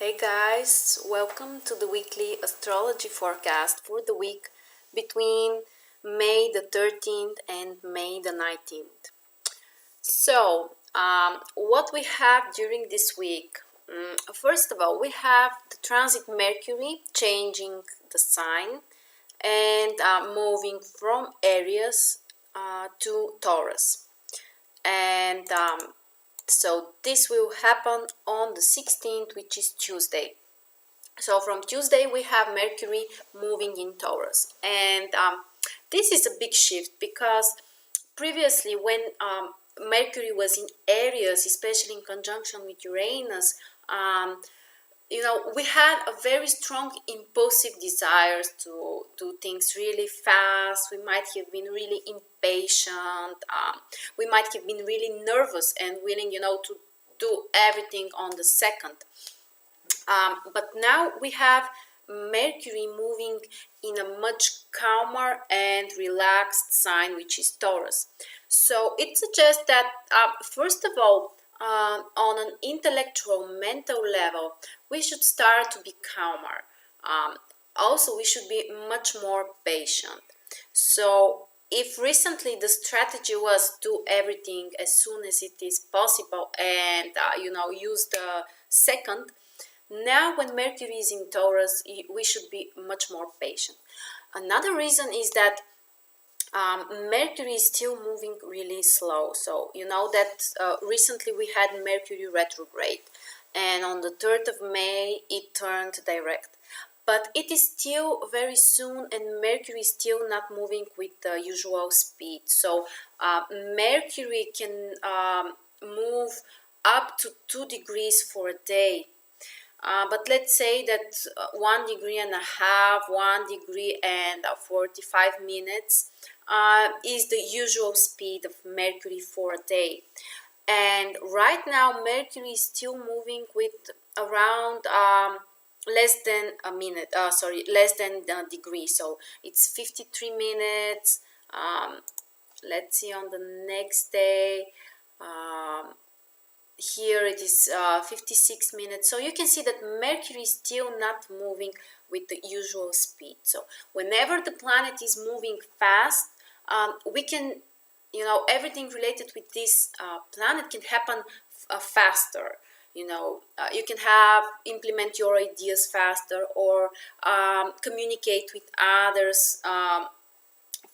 Hey guys, welcome to the weekly astrology forecast for the week between May the 13th and May the 19th. So, what we have during this week? First of all, we have the transit Mercury changing the sign and moving from Aries to Taurus. And so this will happen on the 16th, which is Tuesday. So from Tuesday we have Mercury moving in Taurus, and this is a big shift because previously when Mercury was in Aries, especially in conjunction with Uranus, we had a very strong impulsive desires to do things really fast. We might have been really impatient. We might have been really nervous and willing, to do everything on the second. But now we have Mercury moving in a much calmer and relaxed sign, which is Taurus. So it suggests that, first of all, on an intellectual, mental level, we should start to be calmer. Also, we should be much more patient. So if recently the strategy was do everything as soon as it is possible and use the second, now when Mercury is in Taurus, we should be much more patient. Another reason is that Mercury is still moving really slow. So you know that recently we had Mercury retrograde, and on the 3rd of May it turned direct. But it is still very soon, and Mercury is still not moving with the usual speed. So Mercury can move up to 2 degrees for a day. But let's say that 1.5 degrees, 1 degree and 45 minutes is the usual speed of Mercury for a day. And right now Mercury is still moving with around less than a degree. So it's 53 minutes. Let's see on the next day. Here it is 56 minutes. So you can see that Mercury is still not moving with the usual speed. So whenever the planet is moving fast, we can, everything related with this planet can happen faster. You can implement your ideas faster, or communicate with others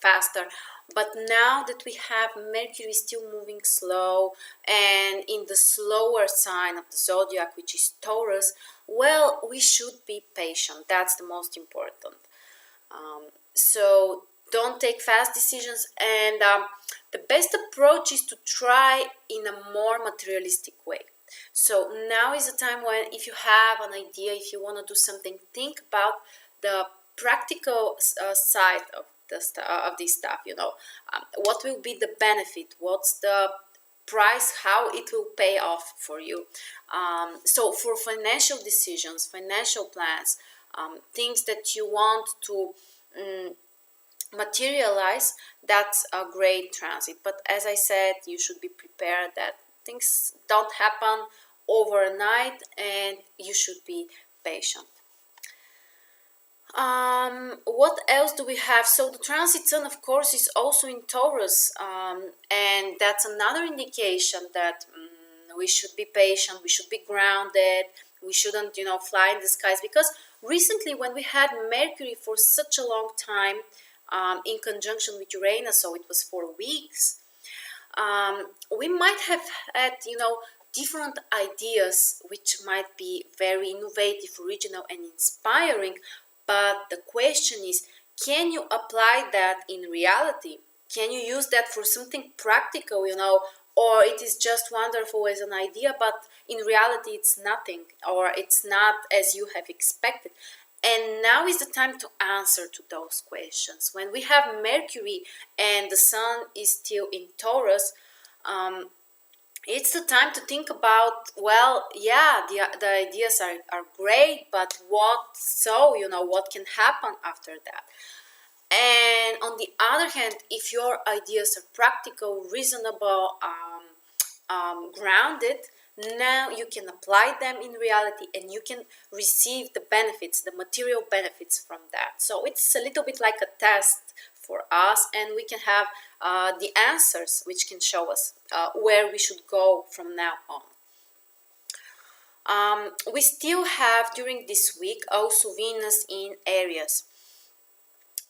faster. But now that we have Mercury still moving slow and in the slower sign of the zodiac, which is Taurus, well, we should be patient. That's the most important. So don't take fast decisions, and the best approach is to try in a more materialistic way. So now is the time when, if you have an idea, if you want to do something, think about the practical side of this stuff. What will be the benefit, what's the price, how it will pay off for you. So for financial decisions, financial plans, things that you want to materialize, that's a great transit. But as I said, you should be prepared that things don't happen overnight, and you should be patient. What else do we have? So the transit sun, of course, is also in Taurus, and that's another indication that we should be patient, we should be grounded, we shouldn't, fly in the skies, because recently when we had Mercury for such a long time in conjunction with Uranus, so it was for weeks, we might have had, different ideas which might be very innovative, original, and inspiring. But the question is, can you apply that in reality? Can you use that for something practical, or it is just wonderful as an idea, but in reality it's nothing, or it's not as you have expected? And now is the time to answer to those questions. When we have Mercury and the Sun is still in Taurus, it's the time to think about, well, yeah, the ideas are great, but what can happen after that? And on the other hand, if your ideas are practical, reasonable, grounded, now you can apply them in reality and you can receive the benefits, the material benefits from that. So it's a little bit like a test for us, and we can have the answers which can show us where we should go from now on. We still have during this week also Venus in Aries.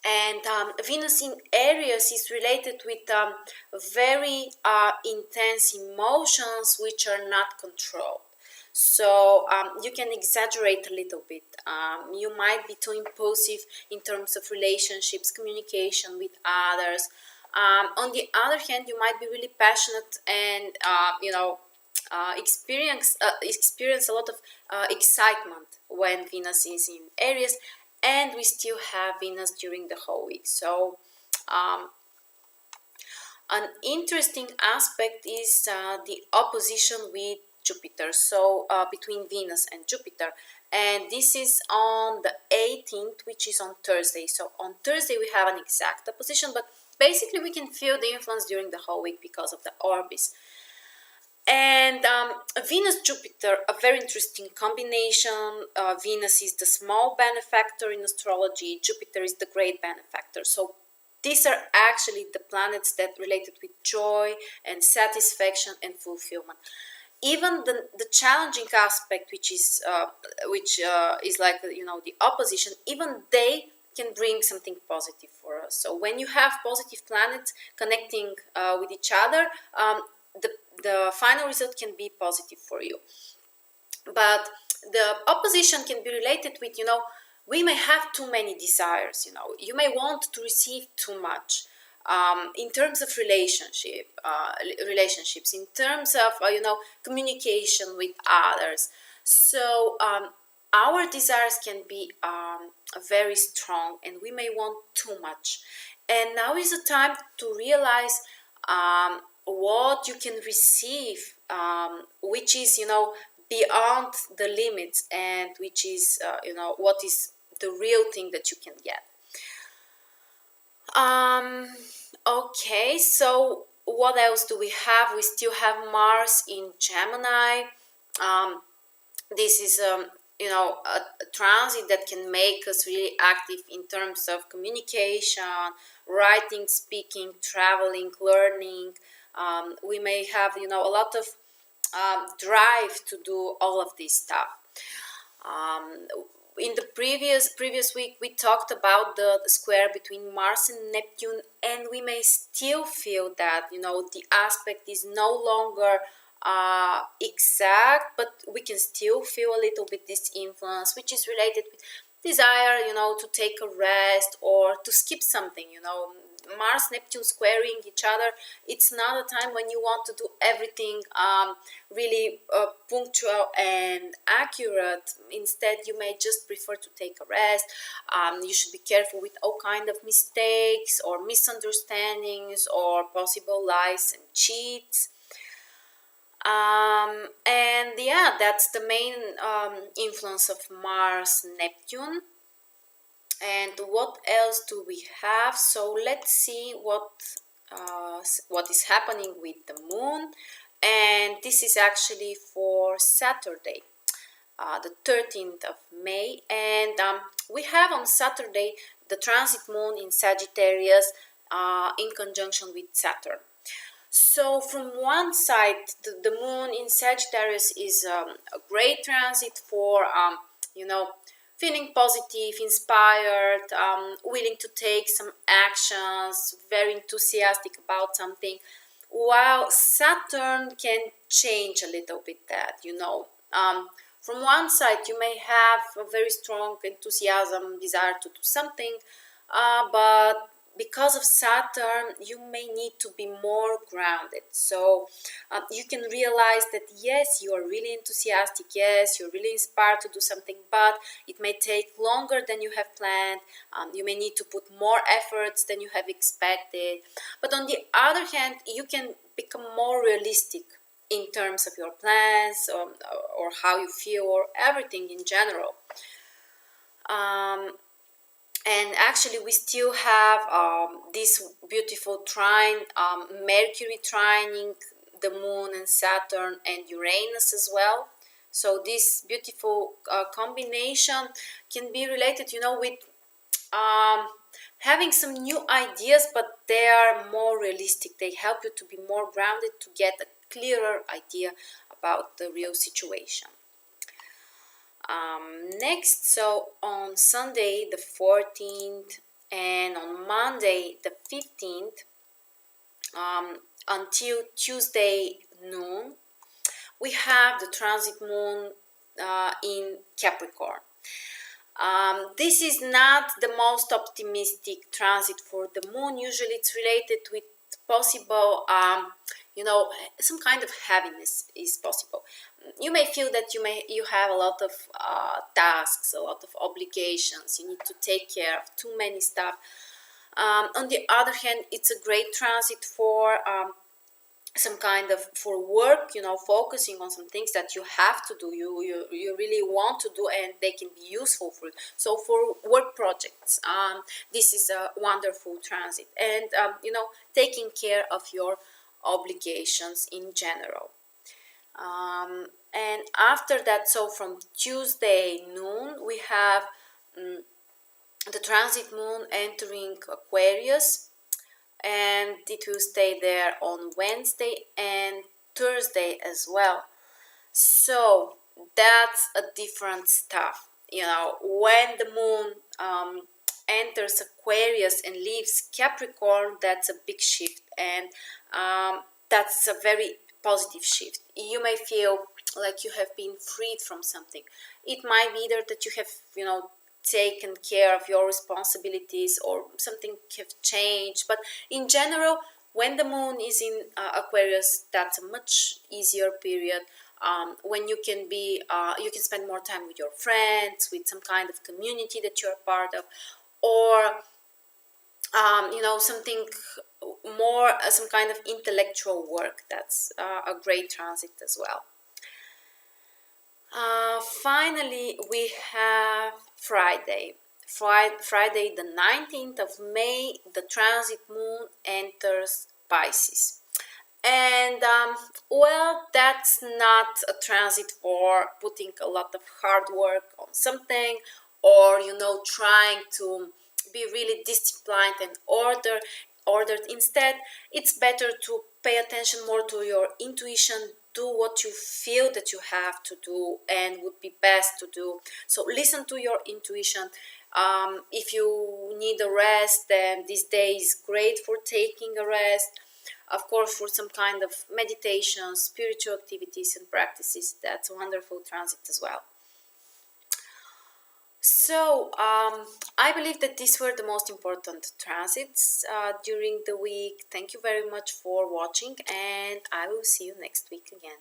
And Venus in Aries is related with very intense emotions which are not controlled. So you can exaggerate a little bit. You might be too impulsive in terms of relationships, communication with others. On the other hand, you might be really passionate and experience a lot of excitement when Venus is in Aries, and we still have Venus during the whole week. So an interesting aspect is the opposition with Jupiter, so between Venus and Jupiter, and this is on the 18th, which is on Thursday. So on Thursday we have an exact opposition, but basically we can feel the influence during the whole week because of the orbis. And Venus-Jupiter, a very interesting combination. Venus is the small benefactor in astrology. Jupiter is the great benefactor. So these are actually the planets that related with joy and satisfaction and fulfillment. Even the challenging aspect, which is like the opposition, even they can bring something positive for us. So when you have positive planets connecting with each other, the final result can be positive for you. But the opposition can be related with, we may have too many desires, you may want to receive too much in terms of relationships, in terms of, communication with others. So our desires can be very strong and we may want too much. And now is the time to realize what you can receive, which is beyond the limits, and which is what is the real thing that you can get. Okay, so what else do we have? We still have Mars in Gemini. This is a transit that can make us really active in terms of communication, writing, speaking, traveling, learning. We may have a lot of drive to do all of this stuff. In the previous week we talked about the square between Mars and Neptune, and we may still feel that the aspect is no longer exact, but we can still feel a little bit this influence, which is related with desire to take a rest or to skip something. Mars Neptune squaring each other, it's not a time when you want to do everything really punctual and accurate. Instead, you may just prefer to take a rest. You should be careful with all kind of mistakes or misunderstandings or possible lies and cheats. And yeah, that's the main influence of Mars Neptune. And what else do we have? So let's see what is happening with the moon. And this is actually for Saturday, the 13th of May. And we have on Saturday the transit moon in Sagittarius in conjunction with Saturn. So from one side, the moon in Sagittarius is a great transit for, feeling positive, inspired, willing to take some actions, very enthusiastic about something, while Saturn can change a little bit that. From one side, you may have a very strong enthusiasm, desire to do something, but because of Saturn, you may need to be more grounded. So you can realize that yes, you are really enthusiastic, yes, you're really inspired to do something, but it may take longer than you have planned. You may need to put more efforts than you have expected. But on the other hand, you can become more realistic in terms of your plans or how you feel or everything in general. And actually we still have this beautiful trine, Mercury trining the moon and Saturn and Uranus as well. So this beautiful combination can be related, with um, having some new ideas, but they are more realistic. They help you to be more grounded, to get a clearer idea about the real situation. Next, so on Sunday the 14th and on Monday the 15th, until Tuesday noon, we have the transit moon in Capricorn. This is not the most optimistic transit for the moon. Usually it's related with possible, some kind of heaviness is possible. You may feel that you have a lot of tasks, a lot of obligations. You need to take care of too many stuff. On the other hand, it's a great transit for some kind of for work, focusing on some things that you have to do, you really want to do, and they can be useful for you. So for work projects, this is a wonderful transit, and taking care of your obligations in general. And after that, so from Tuesday noon, we have the transit moon entering Aquarius, and it will stay there on Wednesday and Thursday as well. So that's a different stuff. When the moon enters Aquarius and leaves Capricorn, that's a big shift, and that's a very positive shift. You may feel like you have been freed from something. It might be either that you have, taken care of your responsibilities, or something have changed, but in general, when the moon is in Aquarius, that's a much easier period, when you can spend more time with your friends, with some kind of community that you're part of, or something more, some kind of intellectual work. That's a great transit as well. Finally, we have Friday. Friday the 19th of May, the transit moon enters Pisces. And that's not a transit for putting a lot of hard work on something, or trying to be really disciplined and ordered. Instead, it's better to pay attention more to your intuition. Do what you feel that you have to do and would be best to do. So listen to your intuition. If you need a rest, then this day is great for taking a rest. Of course, for some kind of meditation, spiritual activities and practices, that's a wonderful transit as well. So, I believe that these were the most important transits during the week. Thank you very much for watching, and I will see you next week again.